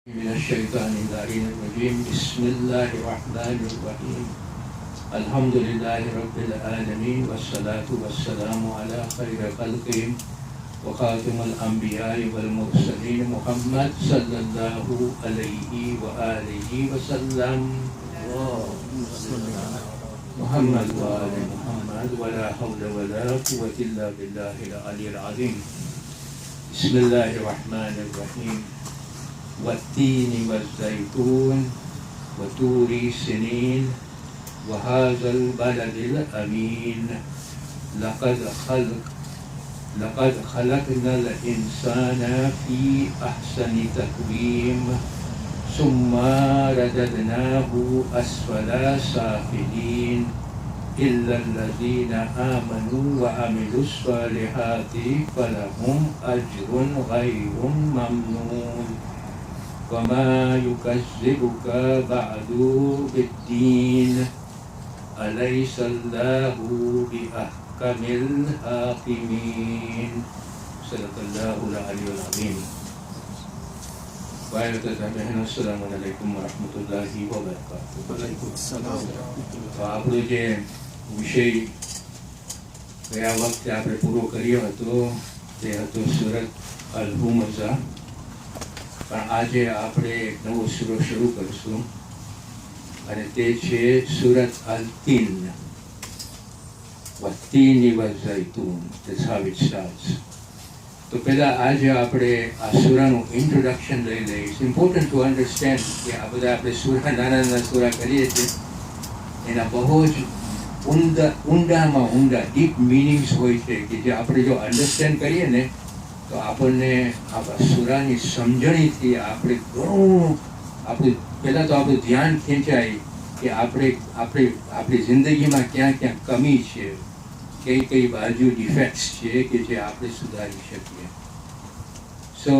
من الشيطان اللعين الرجيم بسم الله الرحمن الرحيم الحمد لله رب العالمين والصلاة والسلام على خير خلقهم وخاتم الأنبياء والمرسلين محمد صلى الله عليه وآله وسلم محمد وآل محمد ولا حول ولا قوة إلا بالله العلي العظيم بسم الله الرحمن الرحيم والتين والزيتون وطور سنين وهذا البلد الأمين لقد خلقنا الإنسان في أحسن تقويم ثم رددناه أسفل سافلين إلا الذين آمنوا وعملوا الصالحات فلهم أجر غير ممنون وما يكذبك بعد بالدين أليس الله بأحكم الحاكمين صدق الله العلي العظيم. अस्सलामु अलैकुम वरहमतुल्लाहि वबरकातुहू. તો આપણો જે વિષય ગયા વખતે આપણે પૂરો કર્યો હતો તે હતો સુરત અલ હુમઝા. પણ આજે આપણે એક નવો સૂરો શરૂ કરીશું અને તે છે સુરત અલ તીન. વત્તીન વઝૈતૂન. That's how it starts. તો પહેલાં આજે આપણે આ સૂરાનું ઇન્ટ્રોડક્શન લઈ લઈએ. ઇટ્સ ઇમ્પોર્ટન્ટ ટુ અન્ડરસ્ટેન્ડ કે આ બધા આપણે સૂરા નાના નાના સૂરા કરીએ છીએ એના બહુ જ ઊંડામાં ઊંડા ડીપ મિનિંગ્સ હોય છે કે જે આપણે જો અન્ડરસ્ટેન્ડ કરીએ ને તો આપણને આપણા સૂરાની સમજણીથી આપણે ઘણું આપણું પહેલાં તો આપણું ધ્યાન ખેંચાય કે આપણી જિંદગીમાં ક્યાં ક્યાં કમી છે, કઈ બાજુ ડિફેક્ટ્સ છે કે જે આપણે સુધારી શકીએ. સો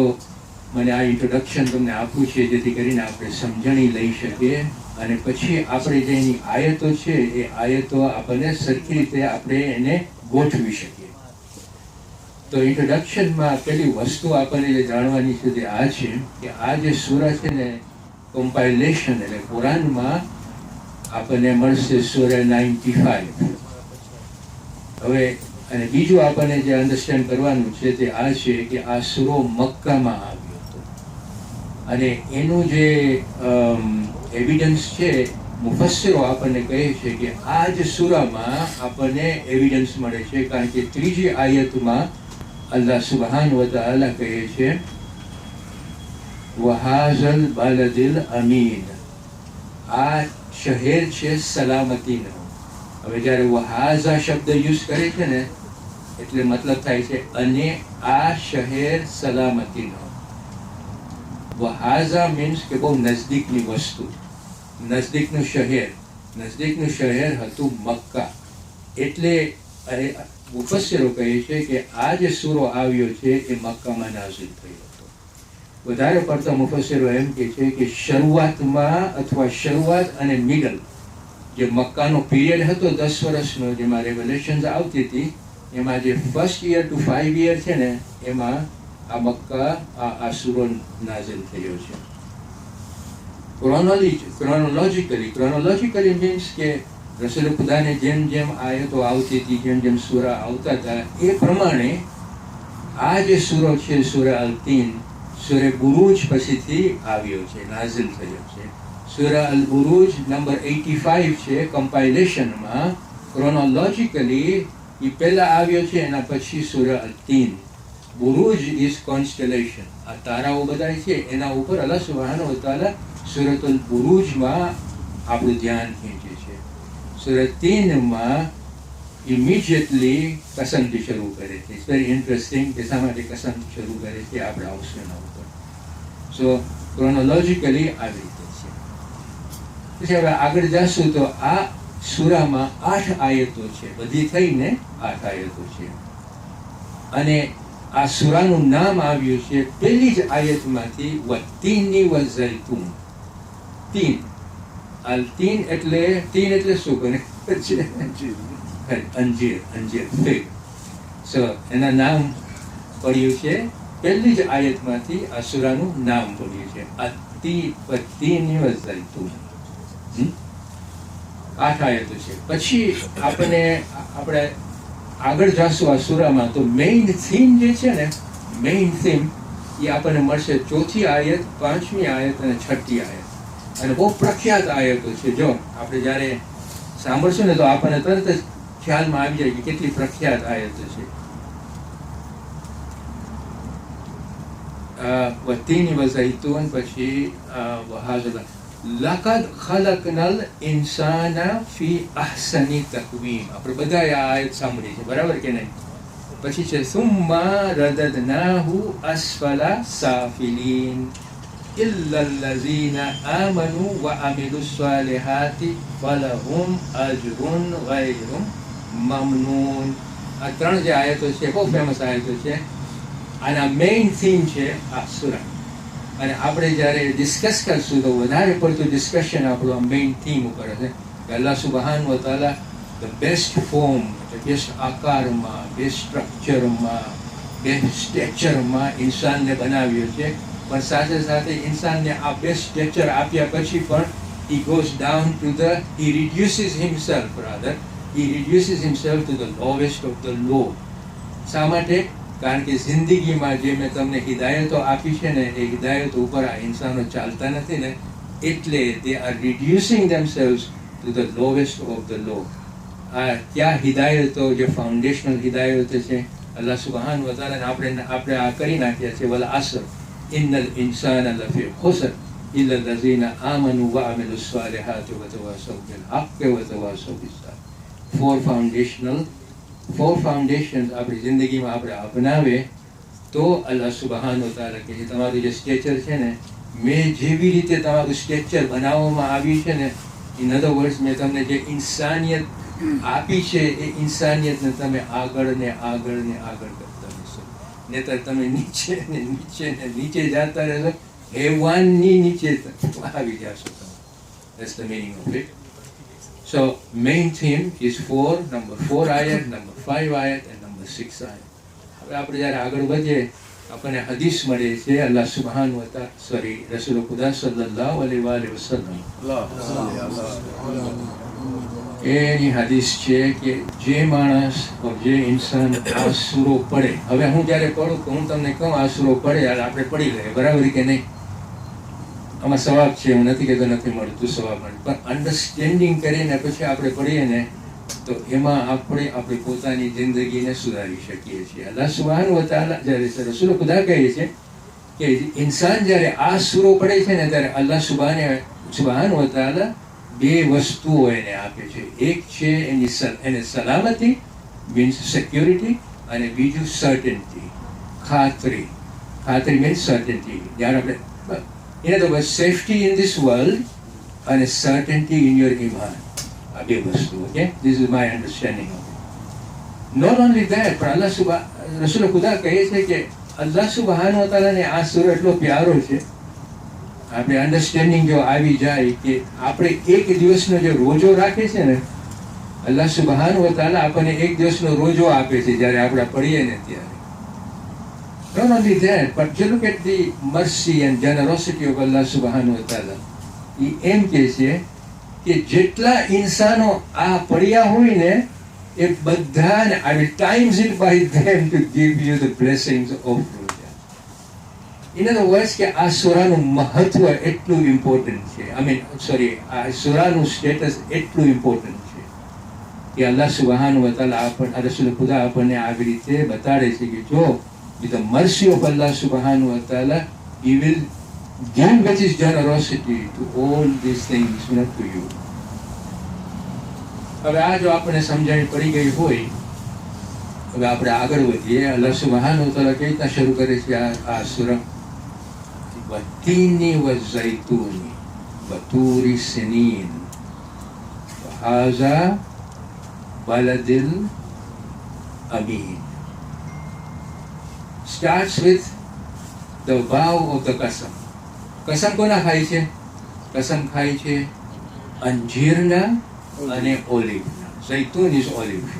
મને આ ઇન્ટ્રોડક્શન તમને આપવું છે જેથી કરીને આપણે સમજણી લઈ શકીએ અને પછી આપણે જે એની આયતો છે એ આયતો આપણને સરખી રીતે આપણે એને ગોઠવી શકીએ. તો ઇન્ટ્રોડક્શનમાં પેલી વસ્તુ આપણને જે જાણવાની છે તે આ છે કે આ જે સૂરા છે ને કમ્પાઇલેશન એટલે કુરાનમાં આપણને મળશે સૂરા 95. હવે અને બીજું આપણને જે અન્ડરસ્ટેન્ડ કરવાનું છે તે આ છે કે આ સૂરો મક્કામાં આવ્યો હતો અને એનું જે એવિડન્સ છે મુફસ્સિરો આપણને કહે છે કે આ જ સૂરામાં આપણને એવિડન્સ મળે છે કારણ કે ત્રીજી આયતમાં અલ્લાહ સુબહાન વ તઆલા કહે છે વહાઝલ બલદિલ અમીન. આ શહેર છે સલામતીનો. હવે જ્યારે વહાઝા શબ્દ યુઝ કરે છે ને એટલે મતલબ થાય છે અને આ શહેર સલામતીનો. વહાઝા મીન્સ કે બહુ નજદીકની વસ્તુ, નજદીકનું શહેર હતું મક્કા. એટલે મુફસ્સિરો કહે છે કે આ જે સૂરો આવ્યો છે એ મક્કામાં નાઝિલ થયો હતો. વધારે પડતા મુફસ્સિરો એમ કહે છે કે શરૂઆતમાં અથવા શરૂઆત અને મિડલ જે મક્કાનો પીરિયડ હતો 10 વર્ષનો જેમાં રેવલેશન્સ આવતી હતી એમાં જે ફર્સ્ટ યર ટુ 5 યર છે ને એમાં આ મક્કા આ સૂરો નાઝિલ થયો છે. ક્રોનોલોજીકલી મીન્સ કે રસૂલ ખુદાને જેમ જેમ આયતો આવતી હતી, જેમ જેમ સૂરા આવતા હતા એ પ્રમાણે આ જે સૂરો છે સૂરા અલ તીન સૂરે બુરૂજ પછીથી આવ્યો છે, નાઝિલ થયો છે. સૂરા અલ બુરૂજ નંબર 85 છે કમ્પાઇલેશનમાં. ક્રોનોલોજીકલી એ પહેલાં આવ્યો છે એના પછી સૂરા અલ તીન. બુરૂજ ઇઝ કોન્સ્ટેલેશન. આ તારાઓ બધા છે એના ઉપર અલ્લાહ સુબહાનહુ વ તઆલા સૂરતુલ બુરૂજમાં આપણું ધ્યાન ખેંચે છે. સૂરા તીનમાં ઇમિડિયેટલી કસમથી શરૂ કરે છે. ઇટ્સ વેરી ઇન્ટરેસ્ટિંગ કે શા માટે કસમ શરૂ કરે છે આપણે આવશે એના ઉપર. સો ક્રોનોલોજીકલી આવી રીતે છે. પછી હવે આગળ જશું તો આ સૂરામાં 8 આયતો છે, બધી થઈને 8 આયતો છે અને આ સૂરાનું નામ આવ્યું છે પહેલી જ આયતમાંથી વત્તીની વઝૈતૂન. તીન અલ તીન એટલે શું કરે છે? અંજીર, ફિગ. સો એના નામ પડ્યું છે પહેલી જ આયતમાંથી આ સૂરાનું નામ પડ્યું છે, અતીની વઝૈતુન. 8 આયતો છે. પછી આપણે આગળ જાશું આ સૂરામાં, તો મેઇન થીમ જે છે ને, મેઇન થીમ એ આપણને મળશે 4મી આયત, 5મી આયત અને 6મી આયત. અને બહુ પ્રખ્યાત આયતો છે. જો આપણે જ્યારે સાંભળશું ને તો આપણને તરત જ ખ્યાલમાં આવી જાય કે કેટલી પ્રખ્યાત આયતો છે. વતીની વઝૈતુન, પછી વહાઝલા લકદ ખલકનલ ઇન્સાના ફી અહસની તકવીમ. આપણે બધાએ આ આયત સાંભળી છે, બરાબર કે નહીં? પછી છે સુમ્મા રદદનાહુ અસ્ફલા સાફિલીન ઇલ્લા અલ્લઝીના આમનુ વ અમિલુસ સાલિહાતિ ફલહુમ અજરુન ગૈરુ મમનૂન. આ 3 જે આયતો છે બહુ ફેમસ આયતો છે. આના મેઇન થીમ છે આ સૂરા. અને આપણે જ્યારે ડિસ્કસ કરશું તો વધારે પડતું ડિસ્કશન આપણું આ મેઇન થીમ ઉપર હશે કે અલ્લાહ સુબહાન વ તઆલા ધ બેસ્ટ ફોર્મ, બેસ્ટ આકારમાં, બેસ્ટ સ્ટ્રક્ચરમાં, બેસ્ટ સ્ટેચરમાં ઇન્સાનને બનાવ્યો છે. પણ સાથે સાથે ઇન્સાનને આ બેસ્ટ સ્ટેચર આપ્યા પછી પણ he goes down to the, he reduces himself to the lowest of the low. શા માટે? કારણ કે જિંદગીમાં જે મેં તમને હિદાયતો આપી છે ને, એ હિદાયતો ઉપર આ ઇન્સાનો ચાલતા નથી ને, એટલે they are reducing themselves to the lowest of the low. આ ક્યાં હિદાયતો, જે ફાઉન્ડેશનલ હિદાયતો છે અલ્લાહ સુબહાન વ તઆલા આપણે આ કરી નાખ્યા છે. વલ અસર ઇન્નલ ઇન્સાના લફી ખુસર ઇલ્લા અલ્લઝીના આમનુ વ અમિલુસ સાલિહાતિ વ તવાસૌ બિલ હક્ક વ તવાસૌ બિસ સબ્ર. ફોર ફાઉન્ડેશન્સ આપણી જિંદગીમાં આપણે અપનાવે તો અલ્લાહ સુબહાન વ તઆલા કે તમારું જે સ્ટેચર છે ને, મેં જેવી રીતે તમારું સ્ટેચર બનાવવામાં આવ્યું છે ને, ઇન અધર વર્ડ્સ મેં તમને જે ઇન્સાનિયત આપી છે એ ઇન્સાનિયતને તમે આગળ ને આગળ ને આગળ કરતા રહેશો. નહીંતર તમે નીચે ને નીચે ને નીચે જતા રહેશો, હેવાનની નીચે આવી જશો. That's the meaning of it. So main theme is 4, number 4 ayat, number 5 ayat and number 6 ayat. હવે આપણે જ્યારે આગળ વધીએ આપણને હદીસ મળે છે અલ્લાહ સુબહાન વ તઆલા રસૂલ ખુદા સલ્લલ્લાહુ અલૈહિ વસલ્લમ એની હદીસ છે કે જે માણસ, જે ઇન્સાન આ સૂરો પડે, હવે હું જ્યારે પડું તો હું તમને કહું આ સૂરો પડે એટલે આપણે પડી લઈએ, બરાબર કે નહીં? આમાં સવાબ છે, હું નથી કહેતો નથી મળતું સવાબ મળે, પણ અન્ડરસ્ટેન્ડિંગ કરીને પછી આપણે પડીએ ને તો એમાં આપણે આપણી પોતાની જિંદગીને સુધારી શકીએ છીએ. અલ્લાહ સુબહાન વ તઆલા, જ્યારે રસૂલ ખુદા કહે છે કે ઇન્સાન જ્યારે આ સૂરો પડે છે ને ત્યારે અલ્લાહ સુબહાન વ તઆલા 2 વસ્તુઓ એને આપે છે. એક છે એને સલામતી, મીન્સ સિક્યોરિટી, અને બીજું સર્ટનિટી, ખાતરી. ખાતરી મીન્સ સર્ટનિટી. જ્યારે આપણે in other words, safety in this world and certainty in your iman. Abhi vastu, okay? This is my understanding of it. Not only that, but Rasul Khuda કહે છે કે અલ્લાહ સુબહાન વ તઆલા ને આ સૂરો એટલો પ્યારો છે, આપણે અન્ડરસ્ટેન્ડિંગ જો આવી જાય કે આપણે એક દિવસનો જે રોજો રાખે છે ને, અલ્લાહ સુબહાન વ તઆલા આપણને એક દિવસનો રોજો આપે છે જ્યારે આપણે પડીએ ને ત્યારે. Not only that, but you look at the mercy and generosity of Allah subhanahu wa ta'ala. એ એમ કહે છે કે જેટલા ઇન્સાનો આ પડ્યા હોય ને એ બધાને I will times it by them to give you the blessings of Roja. In other words, કે આ સૂરાનું મહત્વ એટલું ઇમ્પોર્ટન્ટ છે, આ સૂરાનું સ્ટેટસ એટલું ઇમ્પોર્ટન્ટ છે કે અલ્લાહ સુબહાન વ તઆલા રસૂલ ખુદા આપણને આવી રીતે બતાડે છે કે જો with the mercy of Allah subhanahu wa ta'ala, He will give with His generosity to all these things, not to you. હવે આ જો આપણે સમજાવી પડી ગઈ હોય, હવે આપણે આગળ વધીએ. અલ્લાહ સુબહાનહુ વ તઆલા કેવી રીતના શરૂ કરે છે આ સૂરા? વત્તીની વઝૈતુની વતૂરી સિનીન વહાઝા બલદિલ Amin. Starts with the vow of the qasam. કસમ કોના ખાય છે? કસમ ખાય છે અંજીરના અને ઓલિવના. Zaitun is olive.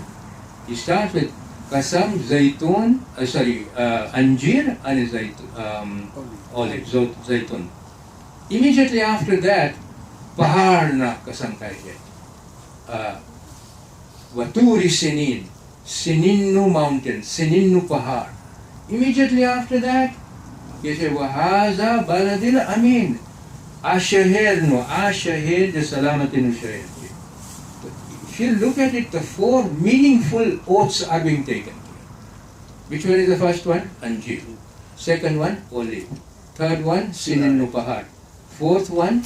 He starts with કસમ, જૈતૂન, અંજીર અને ઓલિવ, જૈતૂન. Immediately after that, પહાડના કસમ ખાય છે. વતુરી સિનીન, સિનીનનું માઉન્ટેન, સિનીનનું પહાડ. Immediately after that, કે છે વહાઝા બલદિલ અમીન, આ શહેર જે સલામતીનું શહેર છે. If you look at it, the 4 meaningful oaths are being taken. Which one is the first one? Anjir. Second one, olive. Third one, Sininnu Pahad. Fourth one,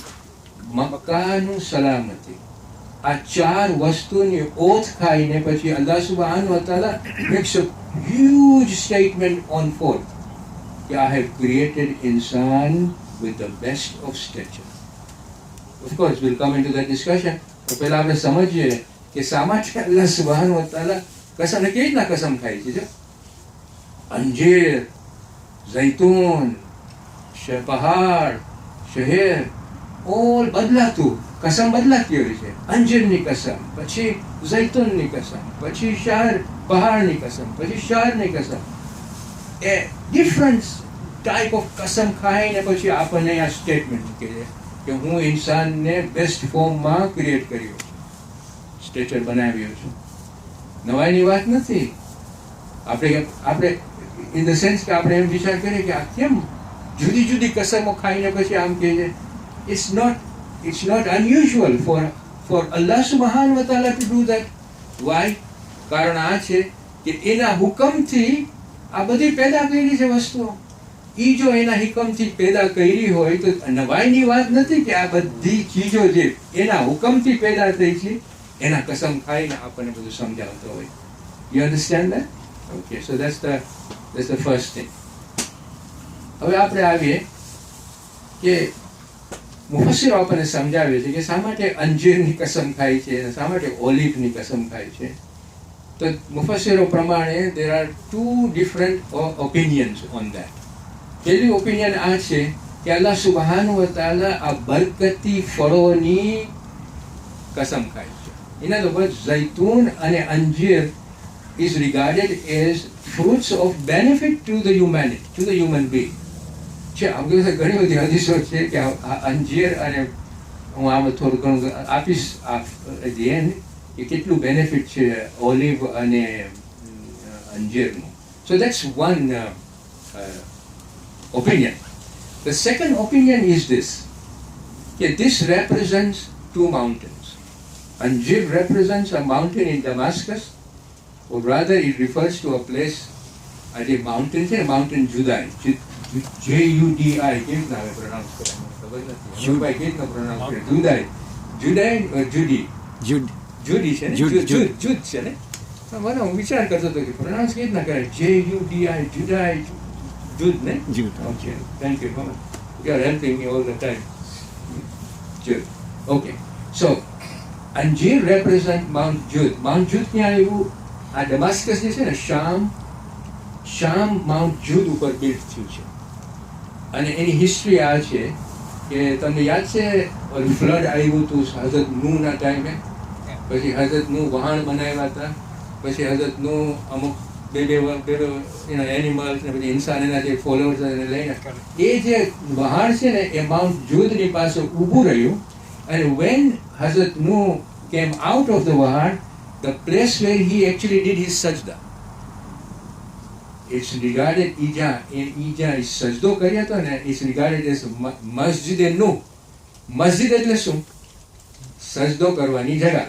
Makkanu Salamati. આ 4 વસ્તુની oath ખાઈને પછી અલ્લાહ સુબ્હાનહુ વ તઆલા makes a huge statement on fourth. I have created insan with the best of stature. Of course, we'll come into that discussion. તો પહેલા આપણે સમજીએ કે શા માટે અલ્લાહ સુબ્હાનહુ વ તઆલા કસમને કેવી રીતના કસમ ખાય છે. અંજીર, જૈતૂન, પહાડ, શહેર, ઓલ બદલાતું, કસમ બદલાતી હોય છે. અંજીરની કસમ, પછી જૈતૂનની કસમ, પછી શહેર, પહાડની કસમ, પછી શહેરની કસમ. એ ડિફરન્ટ ટાઈપ ઓફ કસમ ખાઈને પછી આપણને આ સ્ટેટમેન્ટ મૂકે છે કે હું ઇન્સાનને બેસ્ટ ફોર્મમાં ક્રિએટ કર્યો છું, સ્ટેચર બનાવ્યો છું. નવાઈની વાત નથી. આપણે ઇન ધ સેન્સ કે આપણે એમ વિચાર કરીએ કે આ કેમ જુદી જુદી કસમો ખાઈને પછી આમ કહે છે. It's not unusual for Allah subhanahu wa ta'ala to do that. Why? કારણ આ છે કે એના હુકમથી આ બધી પેદા કરી છે વસ્તુઓ. એ જો એના હુકમથી પેદા કરી હોય તો નવાઈની વાત નથી કે આ બધી ચીજો જે એના હુકમથી પેદા થઈ છે એના કસમ ખાઈને આપણને બધું સમજાવતો હોય. You understand that? Okay, so that's the first thing. હવે આપણે આવીએ કે મુફસ્સિરો આપણને સમજાવે છે કે શા માટે અંજીરની કસમ ખાય છે અને શા માટે ઓલિવની કસમ ખાય છે. તો મુફસ્સિરો પ્રમાણે there are 2 different opinions on that. પહેલી ઓપિનિયન આ છે કે અલ્લાહ સુબ્હાનહુ વ તઆલા આ બરકતી ફળોની કસમ ખાય છે. In other words, જૈતૂન અને અંજીર is regarded as fruits of benefit to the human being. છે આપણે ઘણી બધી હદીસો છે કે અંજીર અને હું આમાં થોડું ઘણું આપીશ કે કેટલું બેનિફિટ છે ઓલિવ અને અંજીરનું. So that's one opinion. The second opinion is this, that this represents 2 mountains. Anjir represents a mountain in Damascus, or rather it refers to a place, as a mountain, mountain Judai. Judi, કેવી રીતના આવે pronounce કરવાનું ખબર નથી. કેવી રીતના pronounce કરે? જુદાઈ Judy છે ને, જુદ છે ને. મને હું વિચાર કરતો હતો કે પ્રોનાઉન્સ કેવી રીતના કરે. JUDI, જુદાઈ, જુદ ને. Okay, thank you. You are helping me all the time. Jud. Okay. So Anjir represent Mount Jud. Mount Jud ક્યાં આવ્યું? આ ડમાસ્કસ જે છે ને, શામ માઉન્ટ જુદ ઉપર બિલ્ડ થયું છે. અને એની હિસ્ટ્રી આ છે કે તમને યાદ છે ફ્લડ આવ્યું હતું હઝરત નૂહના ટાઈમે. પછી હઝરત નૂહ વહાણ બનાવ્યા હતા. પછી હઝરત નૂહ અમુક બે એનિમલ્સ ને પછી ઇન્સાન એના જે ફોલોઅર્સ એને લઈને એ જે વહાણ છે ને એ માઉન્ટ જુદની પાસે ઊભું રહ્યું. અને વેન હઝરત Nuh came out of the વહાણ, the place where he actually did his sajda, it's regarded ija સજદો કર્યો હતો ને, it's regarded as મસ્જિદ નૂહ. મસ્જિદ એટલે શું? સજદો કરવાની જગા.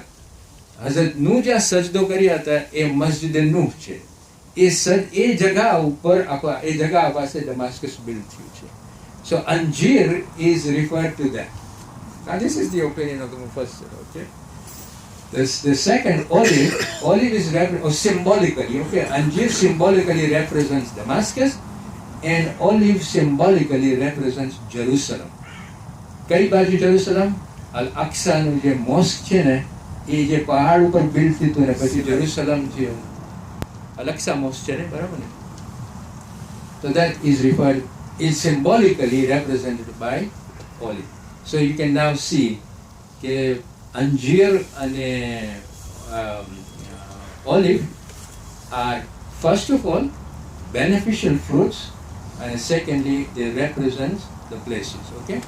હઝરત નૂહ જ્યાં સજદો કર્યા હતા એ મસ્જિદ નૂહ છે. એ જગા ઉપર એ જગા પાસે ડમાસ્કસ બિલ્ડ થયું છે. So Anjir is referred to that. Now this is the opinion of the Mufassir. Okay. The second, olive is symbolically, okay, Anjir symbolically represents Damascus and olive symbolically represents Jerusalem. કઈ બાજુ Jerusalem? અલ-અક્સાનું જે મોસ્ક છે ને એ જે પહાડ ઉપર build થયું ને પછી જેરુસલમ જે અલ-અક્સા મોસ્ક છે ને, બરાબર ને? So that is symbolically represented by olive. So you can now see કે અંજીર અને olive are First of all, beneficial fruits, and secondly, they represent the places. Okay.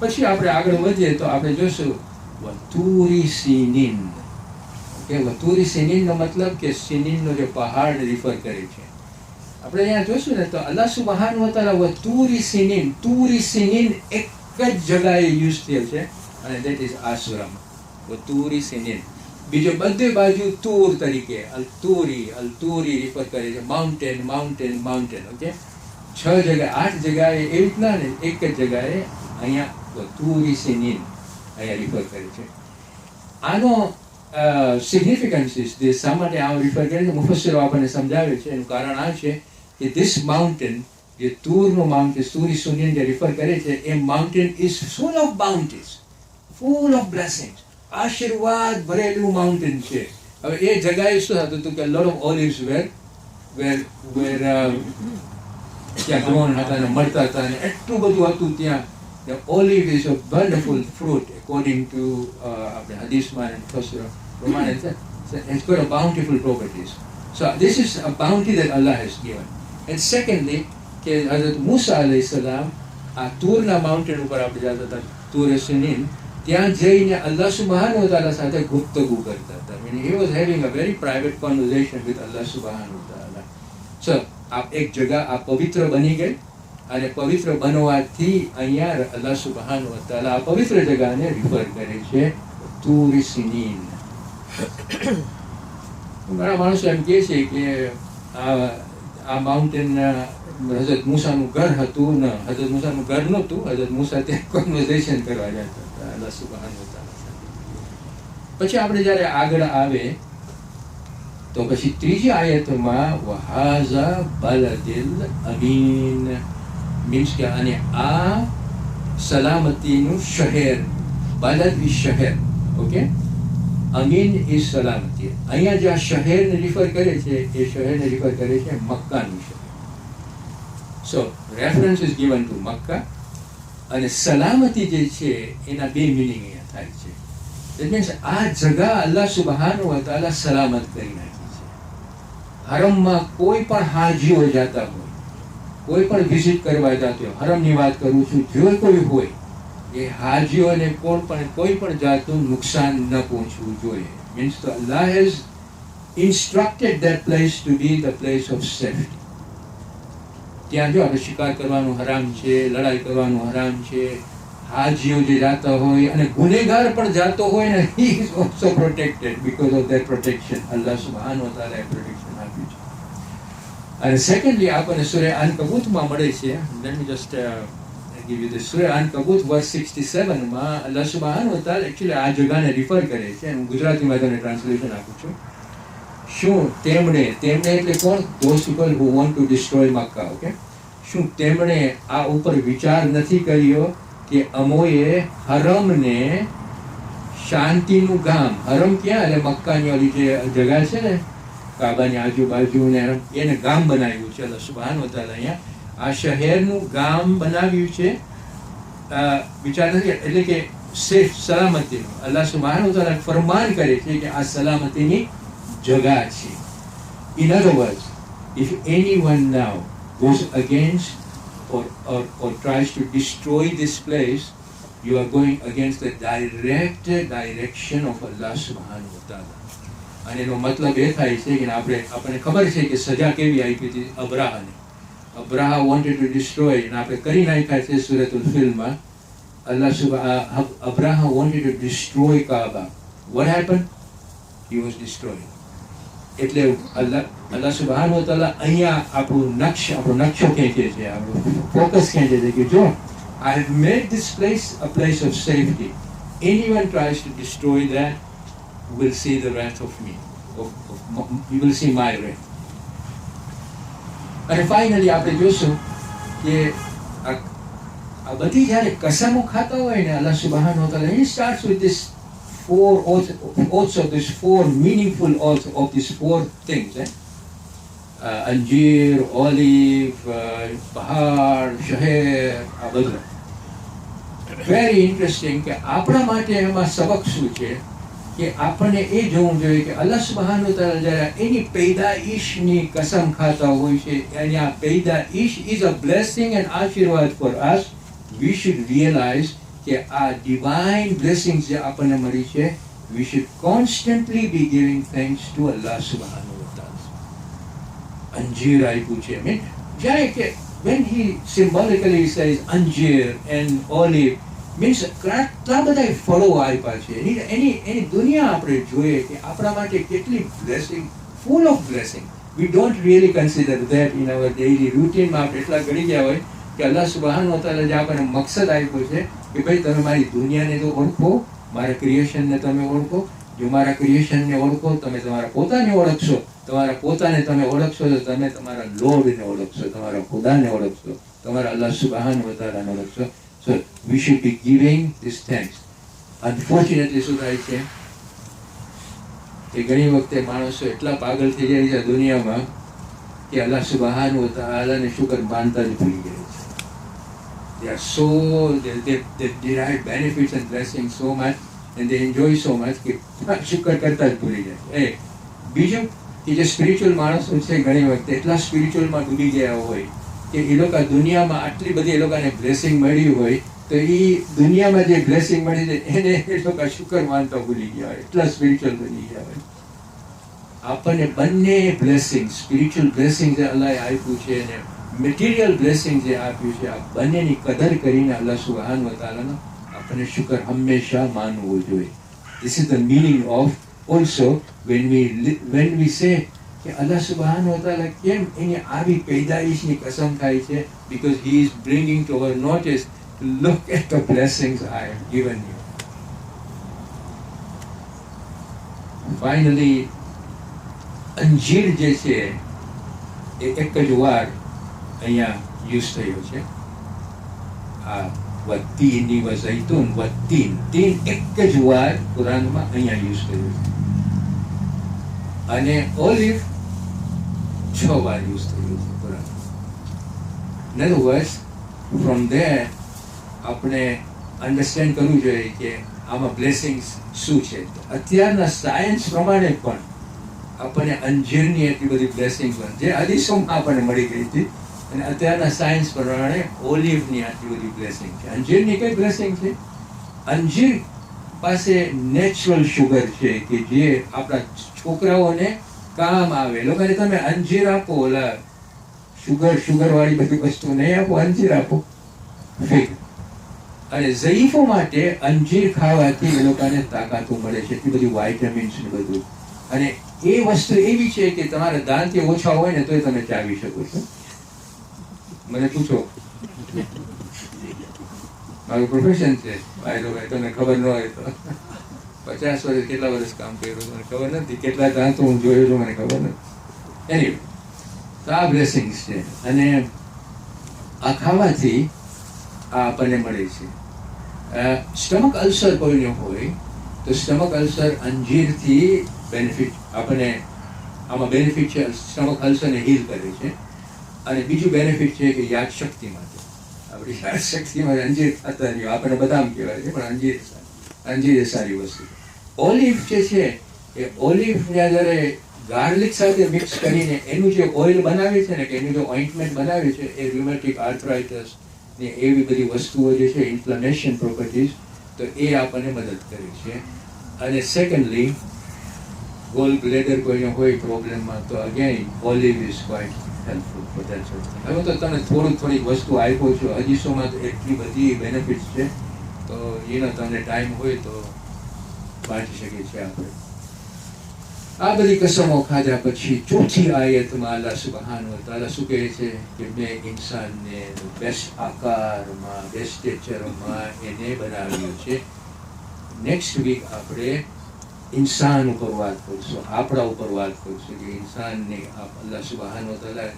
પછી આપણે આગળ વધીએ તો આપણે જોશું વતુરી સિનિન. ઓકે, વતુરી સિનિનનો મતલબ કે સિનિનનો જે પહાડ રિફર કરે છે. આપણે અહીંયા જોશું ને તો અલ્લાહ સુબહાનહુ વ તઆલા વતુરી સિનિન, તુરી સિનિન એક જ જગાએ યુઝ થયેલ છે અને દેટ ઇઝ આ સૂરામાં વતુરી સિનિન. બીજો બધે બાજુ તૂર તરીકે અલ-તૂરી રિફર કરે છે, માઉન્ટેન માઉન્ટેન માઉન્ટેન. ઓકે, 6 જગ્યાએ 8 જગ્યાએ એવી રીતના ને એક જ જગ્યાએ અહીંયા વતુરી સિનિન અહીંયા રિફર કરે છે. આનો સિગ્નિફિકન્સ તે શા માટે આ રિફર કરે છે મુફસ્સિરો આપણને સમજાવે છે. એનું કારણ આ છે કે ધીસ માઉન્ટેન, જે તૂરનું માઉન્ટેન, તૂરી સિનિન જે રિફર કરે છે, એ mountain is full of bounties, full of blessings, આશીર્વાદ ભરેલું માઉન્ટેન છે. હવે એ જગ્યાએ શું થતું હતું કે લોટ ઓફ ઓલિવ્સ વેર ત્યાં ગ્રોન હતા અને મળતા હતા અને એટલું બધું હતું ત્યાં. The olive is a wonderful fruit according to the hadithman and Fasir Roman. It's got a bountiful properties. So this is a bounty that Allah has given. And secondly, કે હઝરત મૂસા અલૈહિ સલામ આ તૂરના માઉન્ટેન ઉપર આપણે જતા હતા, તૂર સિનિન, ત્યાં જઈને અલ્લાહ સુબહાનહુ વ તઆલા સાથે ગુફ્તગુ કરતા હતા. Meaning he was having a very private conversation with Allah subhanahu wa ta'ala. So આ એક જગા આ પવિત્ર બની ગઈ અને પવિત્ર બનવાથી અહીંયા અલ્લાહ સુબહાનહુ વ તઆલા આ પવિત્ર જગાને રિફર કરે છે તૂરી સિનિન. ઘણા માણસો એમ કહે છે કે આ માઉન્ટેન હઝરત મૂસાનું ઘર હતું. ને હઝરત મૂસાનું ઘર નહોતું, હઝરત મૂસા ત્યાં કન્વર્ઝેશન કરવા જતા હતા અલ્લાહ સુબહાનહુ વ તઆલા સાથે. પછી આપણે જ્યારે આગળ આવે તો પછી ત્રીજી આયતમાં વહાઝા બલદિલ અમીન, મીન્સ કે અને આ સલામતીનું શહેર, બલદ ઇઝ શહેર, ઓકે, અમીન ઇઝ સલામતી. અહીંયા જે આ શહેરને રિફર કરે છે એ શહેરને રિફર કરે છે મક્કાનું શહેર. So reference is given to Makkah. અને સલામતી જે છે એના બે મિનિંગ અહીંયા થાય છે. દેટ મીન્સ આ જગા અલ્લાહ સુબહાનહુ વ તઆલા સલામત કરી નાખી છે. હરમમાં કોઈ પણ હાજીઓ જતા હોય, કોઈ પણ વિઝિટ કરવા જતો હોય, હરમની વાત કરું છું, જો કોઈ હોય એ હાજીઓને કોઈ પણ જાતનું નુકસાન ન પહોંચવું જોઈએ. મીન્સ તો Allah has instructed that place to be the place of safety. ત્યાં જો આપણે શિકાર કરવાનું હરામ છે, લડાઈ કરવાનું હરામ છે. હાજીઓ જે જાતા હોય અને ગુનેગાર પણ જાતો હોય ને, he is also protected because of that protection. Allah સુબહાનહુ વ તઆલાએ પ્રોટેક્શન આપ્યું છે. અને સેકન્ડલી આપણને સૂરા અનકબૂતમાં મળે છે. Let me just give you the સૂરા અનકબૂત વર્સ 67માં અલ્લાહ સુબહાનહુ વ તઆલા એકચ્યુઅલી આ જગાને રિફર કરે છે. હું ગુજરાતીમાં તેને ટ્રાન્સલેશન આપું છું. શું તેમણે એટલે કોણ? Those people who want to destroy Mecca. Okay, શું તેમણે આ ઉપર વિચાર નથી કર્યો કે અમોએ હરમને શાંતિનું ગામ, હરમ ક્યાં એટલે મક્કાની ઓલી જે જગા છે ને કાબાની આજુબાજુ ને એને ગામ બનાવ્યું છે અલ્લાહ સુબહાનહુ વ તઆલા. અહીંયા આ શહેરનું ગામ બનાવ્યું છે. વિચાર નથી એટલે કે સેફ, સલામતીનું. અલ્લાહ સુબહાનહુ વ તઆલા ફરમાન કરે છે કે આ સલામતીની જગા છે. In other words, if anyone now goes against or tries to destroy this place, you are going against the direct direction of Allah subhanahu wa ta'ala. અને એનો મતલબ એ થાય છે કે આપણને ખબર છે કે સજા કેવી આપી હતી અબ્રાહાને. અબ્રાહા વોન્ટેડ ટુ ડિસ્ટ્રોય, અને આપણે કરી નાખ્યા છે સૂરતુલ ફિલમાં. Abraha wanted to destroy Kaaba. What happen? He was destroyed. એટલે અલ્લાહ સુબહાનહુ વ તઆલા અહીંયા આપણો નકશો ખેંચે છે, આપણું ફોકસ ખેંચે છે કે જો I have made this place a place of safety. Anyone tries to destroy that will see the wrath of me. You will see my wrath. અને ફાઇનલી આપણે જોશું કે આ બધી જ્યારે કસમો ખાતા હોય ને અલ્લાહ સુબહાનહુ વ તઆલા, he starts with this four oaths of this four meaningful oaths of these four things. અંજીર, ઓલિવ, પહાડ, શહેર, આ બધું વેરી ઇન્ટરેસ્ટિંગ. કે આપણા માટે એમાં સબક શું છે કે આપણને એ જોવું જોઈએ કે અલ્લાહ સુબ્હાનહુ વ તઆલા જ્યારે એની પૈદાઈશની કસમ ખાતા હોય છે, અને આ પૈદાઈશ ઇઝ અ બ્લેસિંગ એન્ડ આશીર્વાદ for us. We should realise કે આ ડિવાઇન બ્લેસિંગ્સ જે આપણને મળી છે, we should constantly be giving thanks to Allah સુબ્હાનહુ વ તઆલા. અંજીર આપ્યું છે, મીન જ્યારે કે when he symbolically says અંજીર and olive, means કેટલા બધા ફળો આપ્યા છે. એની દુનિયા આપણે જોઈએ કે આપણા માટે કેટલી blessing, full of blessing. We don't really consider that in our daily રૂટીનમાં. આપણે એટલા ગળી ગયા હોય કે અલ્લાહ સુબ્હાનહુ વ તઆલા જે આપણને મકસદ આપ્યો છે કે ભાઈ તમે મારી દુનિયાને તો ઓળખો, મારા ક્રિએશનને તમે ઓળખો. જો મારા ક્રિએશનને ઓળખો, તમે તમારા પોતાને ઓળખશો. તમારા પોતાને તમે ઓળખશો તો તમે તમારા લોર્ડને ઓળખશો, તમારા ખુદાને ઓળખશો, તમારા અલ્લાહ સુબ્હાનહુ વ તઆલાને ઓળખશો. So we should be giving this thanks. Unfortunately શું થાય છે કે ઘણી વખતે માણસો એટલા પાગલ થઈ જાય છે દુનિયામાં કે અલ્લાહ સુબ્હાનહુ વ તઆલાને શુકર માનતા જ ભૂલી જાય છે. They are so they derive benefits and blessings so much and they enjoy so much કે શુકર કરતા જ ભૂલી જાય. બીજું કે જે સ્પિરિચ્યુઅલ માણસો છે ઘણી વખતે એટલા સ્પિરિચ્યુઅલમાં ડૂબી ગયા હોય કે એ લોકો દુનિયામાં આટલી બધી એ લોકોને બ્લેસિંગ મળી હોય તો એ દુનિયામાં જે બ્લેસિંગ મળી છે એને એ લોકો શુકર માનતા ભૂલી ગયા હોય, એટલા સ્પિરિચ્યુઅલ બની ગયા હોય. આપણને બંને બ્લેસિંગ, સ્પિરિચ્યુઅલ બ્લેસિંગ જે અલ્લાહે આપ્યું છે અને મટીરિયલ બ્લેસિંગ જે આપ્યું છે, આ બંનેની કદર કરીને અલ્લાહ સુબ્હાનહુ વ તઆલાનો આપણને શુકર હંમેશા માનવું જોઈએ. This is the meaning of also when we say કે અલ્લાહ સુબ્હાનહુ વ તઆલા કેમ એની આવી પૈદાઈશની કસમ ખાય છે, because he is bringing to our notice, look at the blessings I have given you. Finally, અંજીર જે છે એ એક જ વાર અહીંયા યુઝ થયો છે. આ વત્તીની વઝૈતુન, વત્તીન, તીન એક જ વાર કુરાનમાં અહીંયા યુઝ થયો છે. અને ઓલિવ 6 વાર યુઝ થયું છે Quran. In other words, from there આપણે અન્ડરસ્ટેન્ડ કરવું જોઈએ કે આમાં બ્લેસિંગ્સ શું છે. અત્યારના સાયન્સ પ્રમાણે પણ આપણને અંજીરની એટલી બધી બ્લેસિંગ જે હદીસોમાં આપણને મળી ગઈ હતી, અને અત્યારના સાયન્સ પ્રમાણે ઓલિવની આટલી બધી બ્લેસિંગ છે. અંજીરની કઈ બ્લેસિંગ છે? અંજીર પાસે નેચરલ શુગર છે કે જે આપણા છોકરાઓને કામ આવે. લોકોને તમે અંજીર આપો, ઓલા શુગર વાળી બધી વસ્તુ નહીં આપો, અંજીર આપો. અને ઝઈફો માટે અંજીર ખાવાથી એ લોકોને તાકાતો મળે છે, એટલી બધી વાઇટામિન્સ ને બધું. અને એ વસ્તુ એવી છે કે તમારા દાંત ઓછા હોય ને તોય તમે ચાવી શકો છો. મને પૂછો, મારું પ્રોફેશન છે ભાઈ, તમને ખબર ન હોય તો 50 વર્ષ કેટલા વર્ષ કામ કર્યું મને ખબર નથી, કેટલા દાંતો હું જોયો છું મને ખબર નથી. એની તો આ બ્લેસિંગ્સ છે, અને આ ખાવાથી આ આપણને મળે છે. સ્ટમક અલ્સર કોઈને હોય તો સ્ટમક અલ્સર અંજીરથી બેનિફિટ આપણને આમાં બેનિફિટ છે. સ્ટમક અલ્સરને હીલ કરે છે. અને બીજું બેનિફિટ છે કે યાદશક્તિ માટે, આપણી યાદશક્તિમાં અંજીર ખાતા રહ્યો. આપણને બદામ કહેવાય છે પણ અંજીર એ સારી વસ્તુ. ઓલિવ જે છે એ ઓલિવ જ્યારે ગાર્લિક સાથે મિક્સ કરીને એનું જે ઓઇલ બનાવે છે ને, કે એનું જે ઓઇન્ટમેન્ટ બનાવે છે, એ રુમેટિક આર્થરાઇટિસ ને એવી બધી વસ્તુઓ જે છે, ઇન્ફ્લેમેશન પ્રોપર્ટીઝ, તો એ આપણને મદદ કરે છે. અને સેકન્ડલી, ગોલ બ્લેડર કોઈને હોય પ્રોબ્લેમમાં તો again olive is quite helpful for that. હવે તો તમે થોડીક વસ્તુ આપ્યો છો, હદીસોમાં તો એટલી બધી બેનિફિટ્સ છે, તો એનો તમને ટાઈમ હોય તો વાંચી શકીએ છીએ આપણે. આ બધી કસમો ખાધા પછી ચોથી આયતમાં અલ્લાહ સુબ્હાનહુ વ તઆલા શું કહે છે કે મેં ઇન્સાનને બેસ્ટ આકારમાં, બેસ્ટ સ્ટેચરમાં એને બનાવ્યો છે. નેક્સ્ટ વીક આપણે ઇન્સાન ઉપર વાત કરશું, આપણા ઉપર વાત કરશું કે ઇન્સાનને અલ્લાહ સુબ્હાનહુ વ તઆલા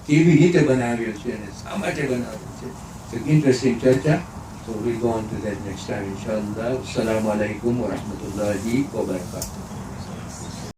કેવી રીતે બનાવ્યો છે અને શા માટે બનાવ્યો છે. તો ઇન્ટરેસ્ટિંગ ચર્ચા. So we'll go on to that next time, inshallah. Assalamu alaikum wa rahmatullahi wa barakatuh.